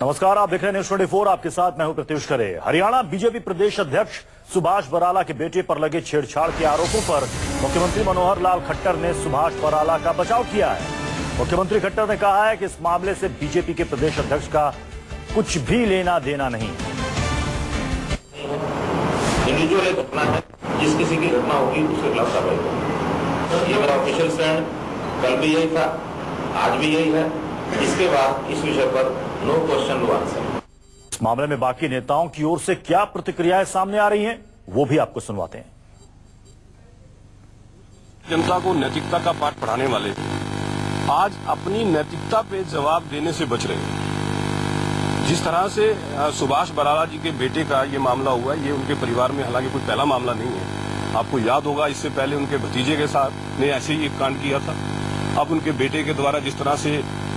नमस्कार, आप देख रहे हैं न्यूज 24। आपके साथ मैं हूं प्रत्युष खरे। हरियाणा बीजेपी प्रदेश अध्यक्ष सुभाष बराला के बेटे पर लगे छेड़छाड़ के आरोपों पर मुख्यमंत्री मनोहर लाल खट्टर ने सुभाष बराला का बचाव किया है। मुख्यमंत्री खट्टर ने कहा है कि इस मामले से बीजेपी के प्रदेश अध्यक्ष का कुछ भी लेना देना नहीं। इंडिविजुअल घटना है, जिस किसी की घटना होगी उसके खिलाफ कार्रवाई होगी। ये मेरा ऑफिशियल स्टैंड कल भी यही था, आज भी यही है। इसके बाद इस विषय पर नो क्वेश्चन नो आंसर। इस मामले में बाकी नेताओं की ओर से क्या प्रतिक्रियाएं सामने आ रही हैं, वो भी आपको सुनवाते हैं। जनता को नैतिकता का पाठ पढ़ाने वाले आज अपनी नैतिकता पे जवाब देने से बच रहे हैं। जिस तरह से सुभाष बराला जी के बेटे का ये मामला हुआ, ये उनके परिवार में हालांकि कोई पहला मामला नहीं है। आपको याद होगा, इससे पहले उनके भतीजे के साथ ने ऐसे ही एक कांड किया था। अब उनके बेटे के द्वारा जिस तरह से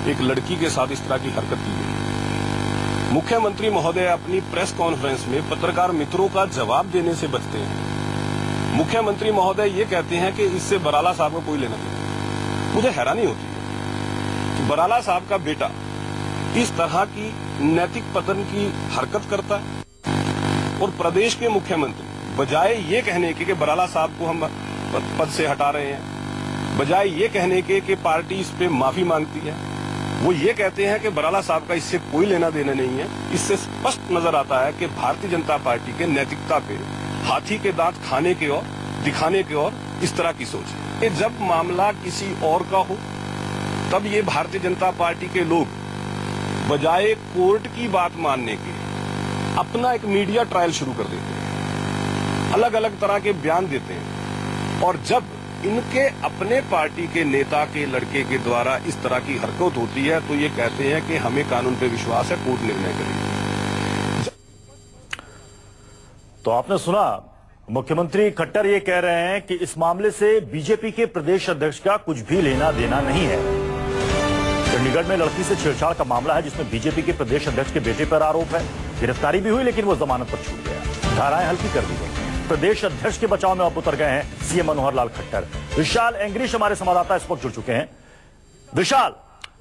एक लड़की के साथ इस तरह की हरकत की गई। मुख्यमंत्री महोदय अपनी प्रेस कॉन्फ्रेंस में पत्रकार मित्रों का जवाब देने से बचते हैं। मुख्यमंत्री महोदय ये कहते हैं कि इससे बराला साहब को कोई लेना नहीं। मुझे हैरानी होती है कि बराला साहब का बेटा इस तरह की नैतिक पतन की हरकत करता है और प्रदेश के मुख्यमंत्री बजाय ये कहने के कि बराला साहब को हम पद से हटा रहे हैं, बजाय ये कहने के कि पार्टी इस पे माफी मांगती है, वो ये कहते हैं कि बराला साहब का इससे कोई लेना देना नहीं है। इससे स्पष्ट नजर आता है कि भारतीय जनता पार्टी के नैतिकता पे हाथी के दांत खाने की ओर, दिखाने की ओर इस तरह की सोच है कि जब मामला किसी और का हो तब ये भारतीय जनता पार्टी के लोग बजाय कोर्ट की बात मानने के अपना एक मीडिया ट्रायल शुरू कर देते हैं, अलग अलग तरह के बयान देते हैं। और जब इनके अपने पार्टी के नेता के लड़के के द्वारा इस तरह की हरकत होती है तो ये कहते हैं कि हमें कानून पे विश्वास है, कोर्ट निर्णय करेगी। तो आपने सुना, मुख्यमंत्री खट्टर ये कह रहे हैं कि इस मामले से बीजेपी के प्रदेश अध्यक्ष का कुछ भी लेना देना नहीं है। चंडीगढ़ में लड़की से छेड़छाड़ का मामला है जिसमें बीजेपी के प्रदेश अध्यक्ष के बेटे पर आरोप है। गिरफ्तारी भी हुई लेकिन वो जमानत पर छूट गया, धाराएं हल्की कर दी गई। प्रदेश अध्यक्ष के बचाव में अब उतर गए हैं सीएम मनोहर लाल खट्टर। विशाल एंग्रीश हमारे संवाददाता इस वक्त जुड़ चुके हैं। विशाल,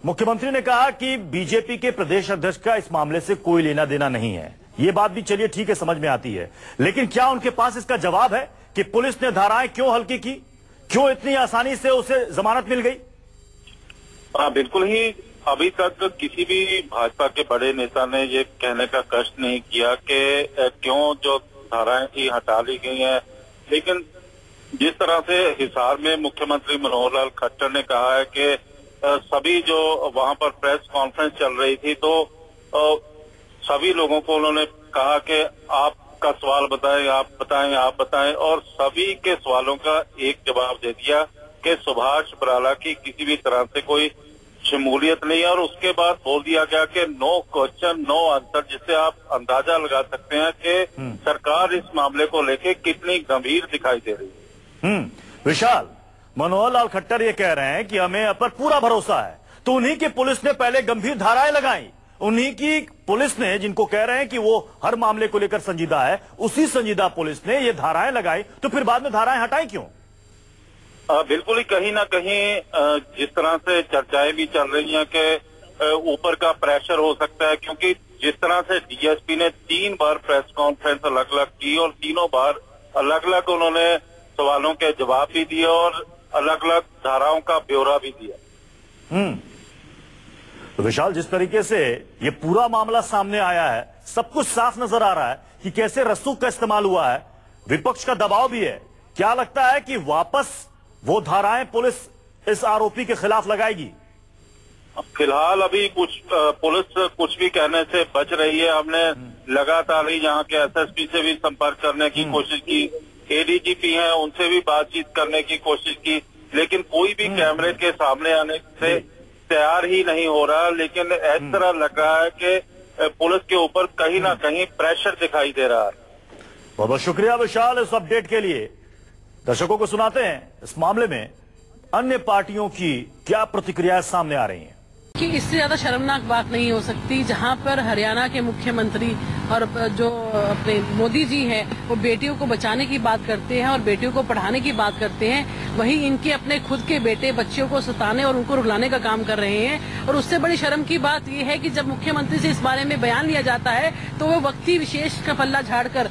मुख्यमंत्री ने कहा कि बीजेपी के प्रदेश अध्यक्ष का इस मामले से कोई लेना देना नहीं है। ये बात भी चलिए ठीक है, समझ में आती है, लेकिन क्या उनके पास इसका जवाब है कि पुलिस ने धाराएं क्यों हल्की की, क्यों इतनी आसानी से उसे जमानत मिल गई? बिल्कुल ही। अभी तक किसी भी भाजपा के बड़े नेता ने ये कहने का कष्ट नहीं किया कि क्यों जो धाराएं थी हटा ली गई हैं। लेकिन जिस तरह से हिसार में मुख्यमंत्री मनोहर लाल खट्टर ने कहा है कि सभी जो वहां पर प्रेस कॉन्फ्रेंस चल रही थी तो सभी लोगों को उन्होंने कहा कि आपका सवाल बताएं, आप बताएं, और सभी के सवालों का एक जवाब दे दिया कि सुभाष बराला की किसी भी तरह से कोई शमूलियत नहीं है। और उसके बाद बोल दिया गया कि नो क्वेश्चन नो आंसर, जिससे आप अंदाजा लगा सकते हैं कि सरकार इस मामले को लेके कितनी गंभीर दिखाई दे रही है। विशाल, मनोहर लाल खट्टर ये कह रहे हैं कि हमें पर पूरा भरोसा है, तो उन्हीं की पुलिस ने पहले गंभीर धाराएं लगाई, उन्हीं की पुलिस ने, जिनको कह रहे हैं कि वो हर मामले को लेकर संजीदा है, उसी संजीदा पुलिस ने ये धाराएं लगाई, तो फिर बाद में धाराएं हटाई क्यों? बिल्कुल ही। कहीं ना कहीं जिस तरह से चर्चाएं भी चल रही हैं कि ऊपर का प्रेशर हो सकता है, क्योंकि जिस तरह से डीएसपी ने 3 बार प्रेस कॉन्फ्रेंस अलग अलग की और तीनों बार अलग अलग उन्होंने सवालों के जवाब भी दिए और अलग अलग धाराओं का ब्यौरा भी दिया। तो विशाल, जिस तरीके से ये पूरा मामला सामने आया है, सब कुछ साफ नजर आ रहा है कि कैसे रसूख का इस्तेमाल हुआ है, विपक्ष का दबाव भी है। क्या लगता है कि वापस वो धाराएं पुलिस इस आरोपी के खिलाफ लगाएगी? फिलहाल अभी पुलिस कुछ भी कहने से बच रही है। हमने लगातार ही यहाँ के एसएसपी से भी संपर्क करने की कोशिश की, एडीजीपी हैं उनसे भी बातचीत करने की कोशिश की, लेकिन कोई भी कैमरे के सामने आने से तैयार ही नहीं हो रहा। लेकिन इस तरह लग रहा है कि पुलिस के ऊपर कहीं ना कहीं प्रेशर दिखाई दे रहा है। बहुत बहुत शुक्रिया विशाल इस अपडेट के लिए। दर्शकों को सुनाते हैं इस मामले में अन्य पार्टियों की क्या प्रतिक्रियाएं सामने आ रही हैं। कि इससे ज्यादा शर्मनाक बात नहीं हो सकती, जहां पर हरियाणा के मुख्यमंत्री और जो अपने मोदी जी हैं वो बेटियों को बचाने की बात करते हैं और बेटियों को पढ़ाने की बात करते हैं, वहीं इनके अपने खुद के बेटे बच्चियों को सताने और उनको रुलाने का काम कर रहे हैं। और उससे बड़ी शर्म की बात यह है कि जब मुख्यमंत्री से इस बारे में बयान लिया जाता है तो वो वक्ती विशेष का पल्ला झाड़कर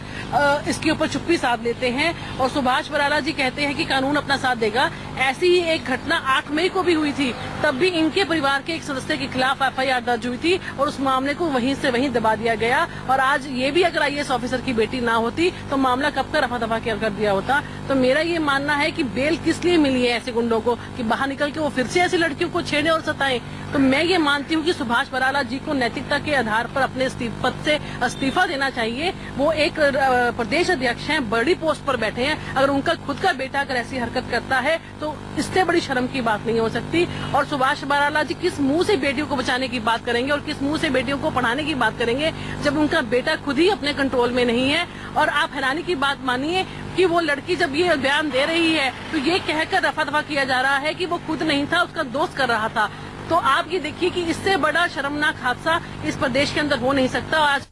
इसके ऊपर चुप्पी साध लेते हैं और सुभाष बराला जी कहते हैं कि कानून अपना साथ देगा। ऐसी ही एक घटना 8 मई को भी हुई थी, तब भी इनके परिवार के एक सदस्य के खिलाफ FIR दर्ज हुई थी और उस मामले को वहीं से वहीं दबा दिया गया। और आज ये भी अगर IAS ऑफिसर की बेटी ना होती तो मामला कब का रफा दफा कर दिया होता। तो मेरा ये मानना है कि बेल किस लिए मिली है ऐसे गुंडों को कि बाहर निकल के वो फिर से ऐसी लड़कियों को छेड़े और सताएं। तो मैं ये मानती हूँ कि सुभाष बराला जी को नैतिकता के आधार पर अपने पद से इस्तीफा देना चाहिए। वो एक प्रदेश अध्यक्ष हैं, बड़ी पोस्ट पर बैठे हैं। अगर उनका खुद का बेटा अगर ऐसी हरकत करता है तो इससे बड़ी शर्म की बात नहीं हो सकती। और सुभाष बराला जी किस मुंह से बेटियों को बचाने की बात करेंगे और किस मुंह से बेटियों को पढ़ाने की बात करेंगे जब उनका बेटा खुद ही अपने कंट्रोल में नहीं है। और आप हैरानी की बात मानिए कि वो लड़की जब ये बयान दे रही है तो ये कहकर रफा दफा किया जा रहा है कि वो खुद नहीं था, उसका दोस्त कर रहा था। तो आप ये देखिए कि इससे बड़ा शर्मनाक हादसा इस प्रदेश के अंदर हो नहीं सकता। आज